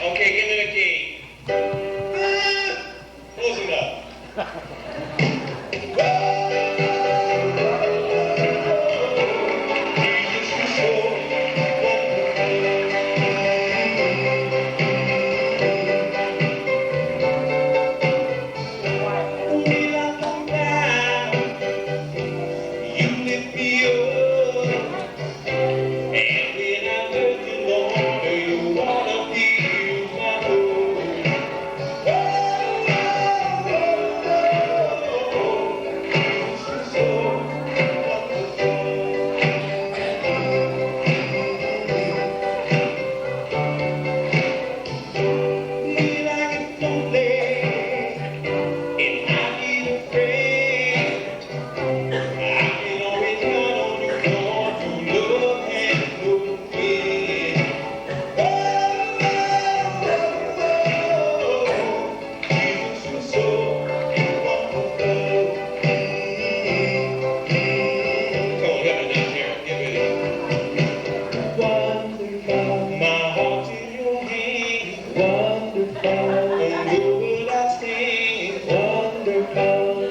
Okay, give me the key. Close it up.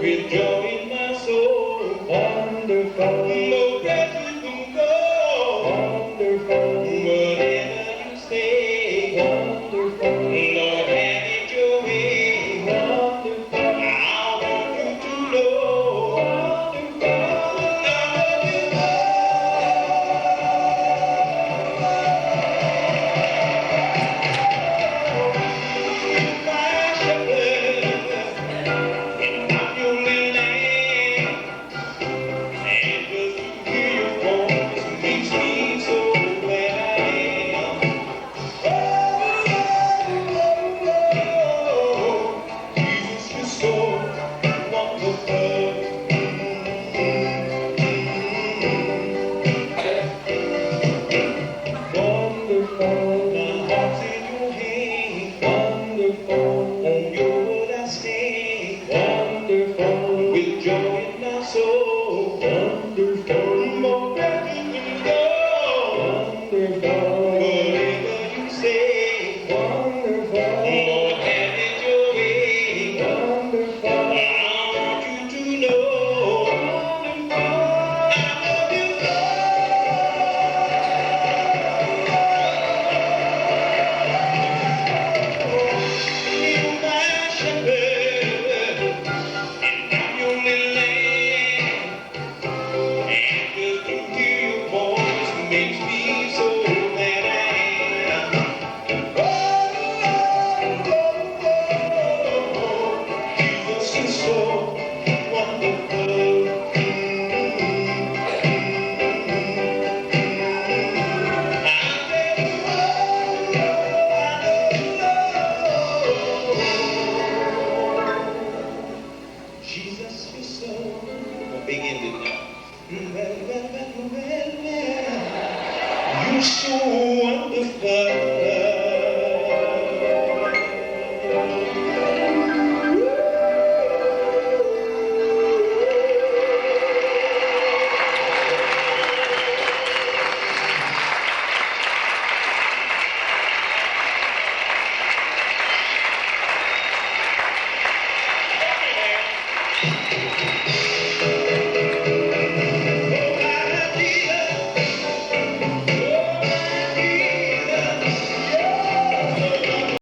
With joy in my soul, wonderful, no present can go, wonderful, whatever you say, wonderful, Lord, have it your way, wonderful, I want you to know, wonderful, I love you, my shepherd, and I'm your little lamb. And just to hear your voice makes me so glad I am. Oh, Jesus, you're so wonderful. Wonderful, my heart's in your hand. Wonderful, on your word I stand. Wonderful, with joy in my soul. Wonderful, more present can go. Wonderful, whatever you say. Wonderful, Lord, have it your way. Wonderful, I want you to know. Wonderful, I love you so. You're my shepherd, and I'm your little lamb. And just to hear your voice makes me so glad I am. Oh, Jesus is so wonderful. Jesus is so. Well, big ended now. Well, you're so wonderful.